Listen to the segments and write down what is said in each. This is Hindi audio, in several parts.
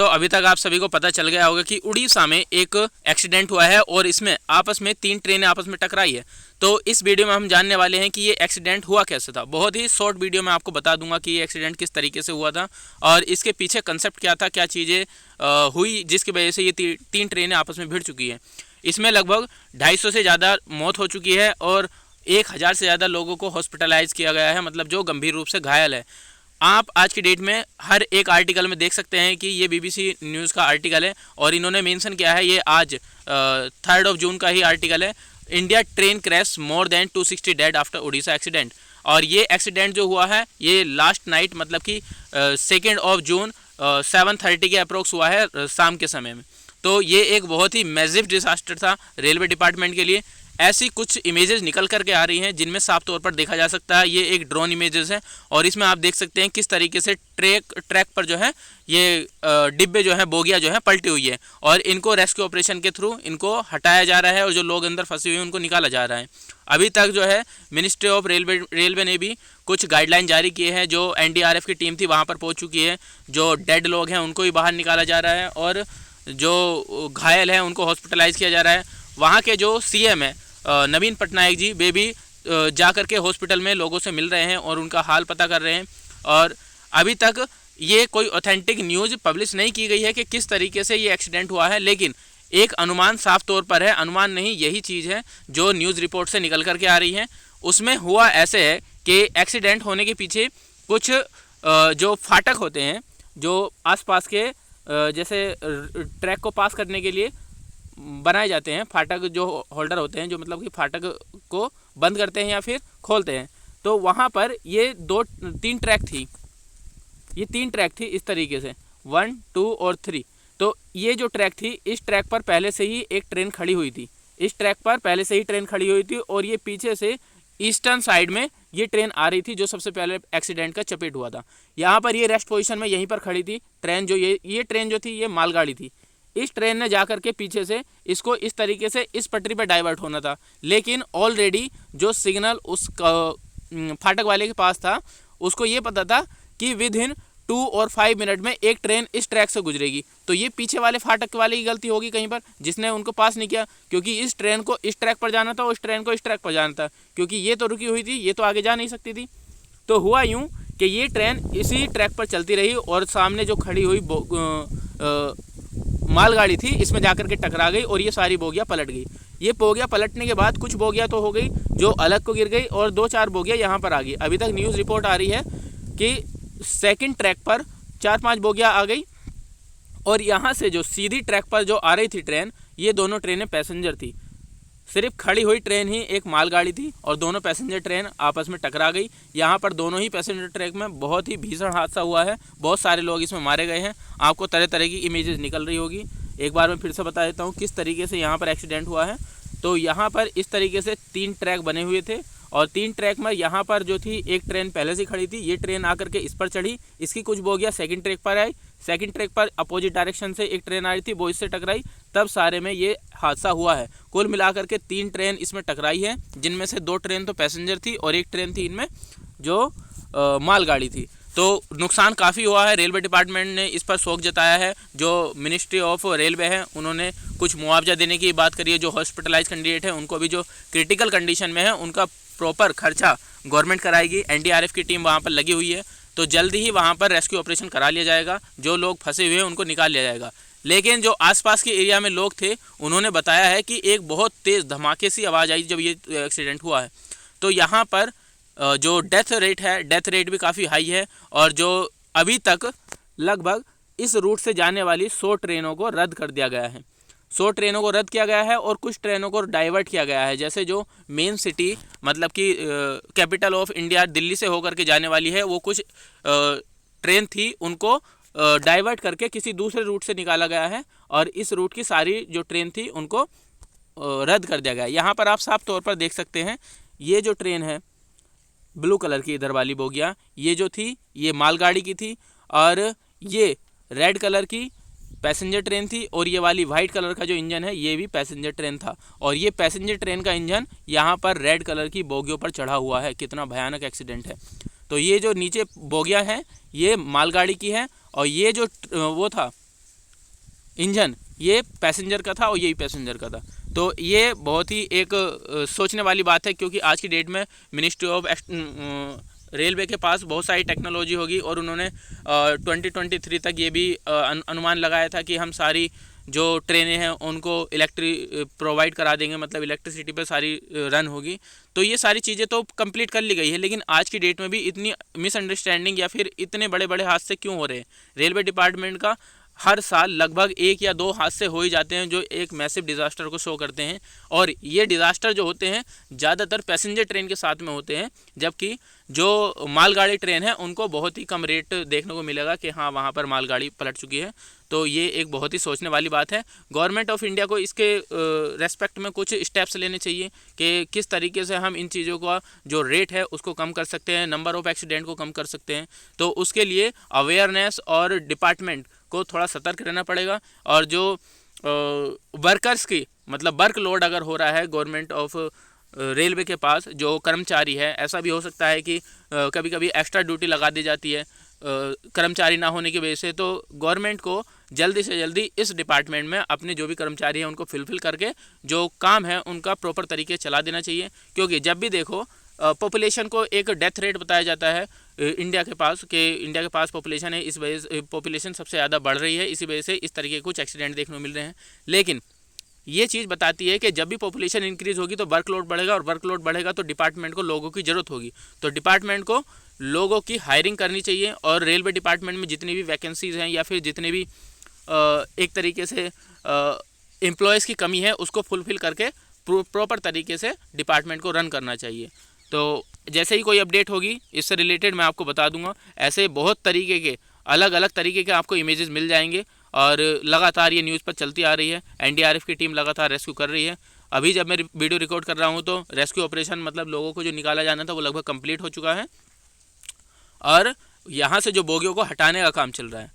अभी तक आप सभी को पता चल गया होगा कि उड़ीसा में एक एक्सीडेंट हुआ है और इसमें आपस में 3 ट्रेनें आपस में टकराई है। तो इस वीडियो में हम जानने वाले हैं कि ये एक्सीडेंट हुआ कैसे था। बहुत ही शॉर्ट वीडियो में आपको बता दूंगा कि ये एक्सीडेंट किस तरीके से हुआ था और इसके पीछे कंसेप्ट क्या था, क्या चीज़ें हुई जिसकी वजह से ये 3 ट्रेनें आपस में भिड़ चुकी हैं। इसमें लगभग 250 से ज़्यादा मौत हो चुकी है और 1000 से ज़्यादा लोगों को हॉस्पिटलाइज किया गया है, मतलब जो गंभीर रूप से घायल है। आप आज की डेट में हर एक आर्टिकल में देख सकते हैं कि ये बीबीसी न्यूज़ का आर्टिकल है और इन्होंने मेंशन किया है, ये आज 3 जून का ही आर्टिकल है। India train crash more than 260 dead after Orissa accident. और ये एक्सीडेंट जो हुआ है ये लास्ट नाइट मतलब कि 2 जून 7:30 के अप्रोक्स हुआ है शाम के समय में। तो ये एक बहुत ही मैसिव डिजास्टर था रेलवे डिपार्टमेंट के लिए। ऐसी कुछ इमेजेस निकल करके आ रही हैं जिनमें साफ तौर पर देखा जा सकता है ये एक ड्रोन इमेजेस है और इसमें आप देख सकते हैं किस तरीके से ट्रैक पर जो है ये डिब्बे जो है, बोगियाँ जो है पलटी हुई है और इनको रेस्क्यू ऑपरेशन के थ्रू इनको हटाया जा रहा है और जो लोग अंदर फंसे हुए हैं उनको निकाला जा रहा है। अभी तक जो है मिनिस्ट्री ऑफ रेलवे ने भी कुछ गाइडलाइन जारी किए हैं। जो एनडीआरएफ की टीम थी वहाँ पर पहुँच चुकी है, जो डेड लोग हैं उनको भी बाहर निकाला जा रहा है और जो घायल हैं उनको हॉस्पिटलाइज किया जा रहा है। वहाँ के जो सीएम है नवीन पटनायक जी, वे भी जा कर के हॉस्पिटल में लोगों से मिल रहे हैं और उनका हाल पता कर रहे हैं। और अभी तक ये कोई ऑथेंटिक न्यूज़ पब्लिश नहीं की गई है कि किस तरीके से ये एक्सीडेंट हुआ है, लेकिन एक अनुमान साफ तौर पर है, अनुमान नहीं यही चीज़ है जो न्यूज़ रिपोर्ट से निकल कर के आ रही है। उसमें हुआ ऐसे है कि एक्सीडेंट होने के पीछे कुछ जो फाटक होते हैं जो आसपास के जैसे ट्रैक को पास करने के लिए बनाए जाते हैं, फाटक जो होल्डर होते हैं जो मतलब कि फाटक को बंद करते हैं या फिर खोलते हैं, तो वहाँ पर ये 3 ट्रैक थी, ये 3 ट्रैक थी इस तरीके से 1, 2 और 3। तो ये जो ट्रैक थी इस ट्रैक पर पहले से ही एक ट्रेन खड़ी हुई थी, इस ट्रैक पर पहले से ही ट्रेन खड़ी हुई थी और ये पीछे से ईस्टर्न साइड में ये ट्रेन आ रही थी जो सबसे पहले एक्सीडेंट का चपेट हुआ था। यहाँ पर ये रेस्ट पोजीशन में यहीं पर खड़ी थी ट्रेन, जो ये ट्रेन जो थी ये मालगाड़ी थी। इस ट्रेन ने जाकर के पीछे से इसको इस तरीके से इस पटरी पर डाइवर्ट होना था, लेकिन ऑलरेडी जो सिग्नल उस फाटक वाले के पास था उसको ये पता था कि विद इन 2 और 5 मिनट में एक ट्रेन इस ट्रैक से गुजरेगी। तो ये पीछे वाले फाटक वाले की गलती होगी कहीं पर, जिसने उनको पास नहीं किया, क्योंकि इस ट्रेन को इस ट्रैक पर जाना था, उस ट्रेन को इस ट्रैक पर जाना था, क्योंकि ये तो रुकी हुई थी, ये तो आगे जा नहीं सकती थी। तो हुआ यूँ कि ये ट्रेन इसी ट्रैक पर चलती रही और सामने जो खड़ी हुई मालगाड़ी थी इसमें जाकर के टकरा गई और ये सारी बोगियाँ पलट गई। ये बोगियाँ पलटने के बाद कुछ बोगियाँ तो हो गई जो अलग को गिर गई और 2-4 बोगियाँ यहाँ पर आ गई। अभी तक न्यूज़ रिपोर्ट आ रही है कि सेकंड ट्रैक पर 4-5 बोगियाँ आ गई और यहाँ से जो सीधी ट्रैक पर जो आ रही थी ट्रेन, ये दोनों ट्रेनें पैसेंजर थी। सिर्फ खड़ी हुई ट्रेन ही एक मालगाड़ी थी और दोनों पैसेंजर ट्रेन आपस में टकरा गई। यहाँ पर दोनों ही पैसेंजर ट्रैक में बहुत ही भीषण हादसा हुआ है, बहुत सारे लोग इसमें मारे गए हैं। आपको तरह तरह की इमेजेस निकल रही होगी। एक बार मैं फिर से बता देता हूँ किस तरीके से यहाँ पर एक्सीडेंट हुआ है। तो यहाँ पर इस तरीके से 3 ट्रैक बने हुए थे और 3 ट्रैक में यहाँ पर जो थी एक ट्रेन पहले से खड़ी थी, ये ट्रेन आकर के इस पर चढ़ी, इसकी कुछ बोगियाँ सेकंड ट्रैक पर आई, सेकंड ट्रैक पर अपोजिट डायरेक्शन से एक ट्रेन आ रही थी, वो इससे टकराई, तब सारे में ये हादसा हुआ है। कुल मिलाकर के 3 ट्रेन इसमें टकराई है, जिनमें से 2 ट्रेन तो पैसेंजर थी और एक ट्रेन थी इनमें जो मालगाड़ी थी। तो नुकसान काफ़ी हुआ है। रेलवे डिपार्टमेंट ने इस पर शोक जताया है। जो मिनिस्ट्री ऑफ रेलवे है उन्होंने कुछ मुआवजा देने की बात करी है। जो हॉस्पिटलाइज कैंडिडेट है उनको भी जो क्रिटिकल कंडीशन में है उनका प्रॉपर खर्चा गवर्नमेंट कराएगी। एनडीआरएफ की टीम वहाँ पर लगी हुई है, तो जल्दी ही वहाँ पर रेस्क्यू ऑपरेशन करा लिया जाएगा। जो लोग फंसे हुए हैं उनको निकाल लिया जाएगा। लेकिन जो आसपास के एरिया में लोग थे उन्होंने बताया है कि एक बहुत तेज़ धमाके सी आवाज़ आई जब ये एक्सीडेंट हुआ है। तो यहाँ पर जो डेथ रेट भी काफ़ी हाई है और जो अभी तक लगभग इस रूट से जाने वाली 100 ट्रेनों को रद्द कर दिया गया है। 100 ट्रेनों को रद्द किया गया है और कुछ ट्रेनों को डाइवर्ट किया गया है। जैसे जो मेन सिटी मतलब कि कैपिटल ऑफ इंडिया दिल्ली से होकर के जाने वाली है, वो कुछ ट्रेन थी उनको डाइवर्ट करके किसी दूसरे रूट से निकाला गया है और इस रूट की सारी जो ट्रेन थी उनको रद्द कर दिया गया है। यहाँ पर आप साफ तौर पर देख सकते हैं, ये जो ट्रेन है ब्लू कलर की इधर वाली बोगियाँ, ये जो थी ये मालगाड़ी की थी और ये रेड कलर की पैसेंजर ट्रेन थी और ये वाली वाइट कलर का जो इंजन है ये भी पैसेंजर ट्रेन था और ये पैसेंजर ट्रेन का इंजन यहाँ पर रेड कलर की बोगियों पर चढ़ा हुआ है। कितना भयानक एक्सीडेंट है। तो ये जो नीचे बोगियाँ हैं ये मालगाड़ी की है और ये जो वो था इंजन ये पैसेंजर का था और यही पैसेंजर का था। तो ये बहुत ही एक सोचने वाली बात है, क्योंकि आज की डेट में मिनिस्ट्री ऑफ रेलवे के पास बहुत सारी टेक्नोलॉजी होगी और उन्होंने 2023 तक ये भी अनुमान लगाया था कि हम सारी जो ट्रेनें हैं उनको प्रोवाइड करा देंगे, मतलब इलेक्ट्रिसिटी पे सारी रन होगी। तो ये सारी चीज़ें तो कंप्लीट कर ली गई है, लेकिन आज की डेट में भी इतनी मिसअंडरस्टैंडिंग या फिर इतने बड़े बड़े हादसे क्यों हो रहे हैं। रेलवे डिपार्टमेंट का हर साल लगभग 1 या 2 हादसे हो ही जाते हैं जो एक मैसिव डिज़ास्टर को शो करते हैं, और ये डिज़ास्टर जो होते हैं ज़्यादातर पैसेंजर ट्रेन के साथ में होते हैं, जबकि जो मालगाड़ी ट्रेन है उनको बहुत ही कम रेट देखने को मिलेगा कि हाँ वहाँ पर मालगाड़ी पलट चुकी है। तो ये एक बहुत ही सोचने वाली बात है। गवर्नमेंट ऑफ इंडिया को इसके रेस्पेक्ट में कुछ स्टेप्स लेने चाहिए कि किस तरीके से हम इन चीज़ों का जो रेट है उसको कम कर सकते हैं, नंबर ऑफ़ एक्सीडेंट को कम कर सकते हैं। तो उसके लिए अवेयरनेस और डिपार्टमेंट को थोड़ा सतर्क रहना पड़ेगा, और जो वर्कर्स की मतलब वर्क लोड अगर हो रहा है गवर्नमेंट ऑफ रेलवे के पास, जो कर्मचारी है, ऐसा भी हो सकता है कि कभी कभी एक्स्ट्रा ड्यूटी लगा दी जाती है कर्मचारी ना होने की वजह से। तो गवर्नमेंट को जल्दी से जल्दी इस डिपार्टमेंट में अपने जो भी कर्मचारी हैं उनको फिलफिल करके जो काम है उनका प्रॉपर तरीके चला देना चाहिए, क्योंकि जब भी देखो पॉपुलेशन को एक डेथ रेट बताया जाता है इंडिया के पास, कि इंडिया के पास पॉपुलेशन है, इस वजह से पॉपुलेशन सबसे ज़्यादा बढ़ रही है, इसी वजह से इस तरीके के कुछ एक्सीडेंट देखने को मिल रहे हैं। लेकिन ये चीज़ बताती है कि जब भी पॉपुलेशन इंक्रीज़ होगी तो वर्कलोड बढ़ेगा, और वर्कलोड बढ़ेगा तो डिपार्टमेंट को लोगों की ज़रूरत होगी। तो डिपार्टमेंट को लोगों की हायरिंग करनी चाहिए, और रेलवे डिपार्टमेंट में जितनी भी वैकेंसीज़ हैं या फिर जितने भी एक तरीके से एम्प्लॉयज़ की कमी है उसको फुलफ़िल करके प्रॉपर तरीके से डिपार्टमेंट को रन करना चाहिए। तो जैसे ही कोई अपडेट होगी इससे रिलेटेड मैं आपको बता दूंगा। ऐसे बहुत तरीके के अलग अलग तरीके के आपको इमेजेस मिल जाएंगे, और लगातार ये न्यूज़ पर चलती आ रही है। एनडीआरएफ की टीम लगातार रेस्क्यू कर रही है। अभी जब मैं वीडियो रिकॉर्ड कर रहा हूँ तो रेस्क्यू ऑपरेशन मतलब लोगों को जो निकाला जाना था वो लगभग कंप्लीट हो चुका है, और यहाँ से जो बोगियों को हटाने का काम चल रहा है।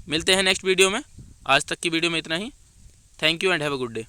मिलते हैं नेक्स्ट वीडियो में। आज तक की वीडियो में इतना ही। Thank you and have a good day.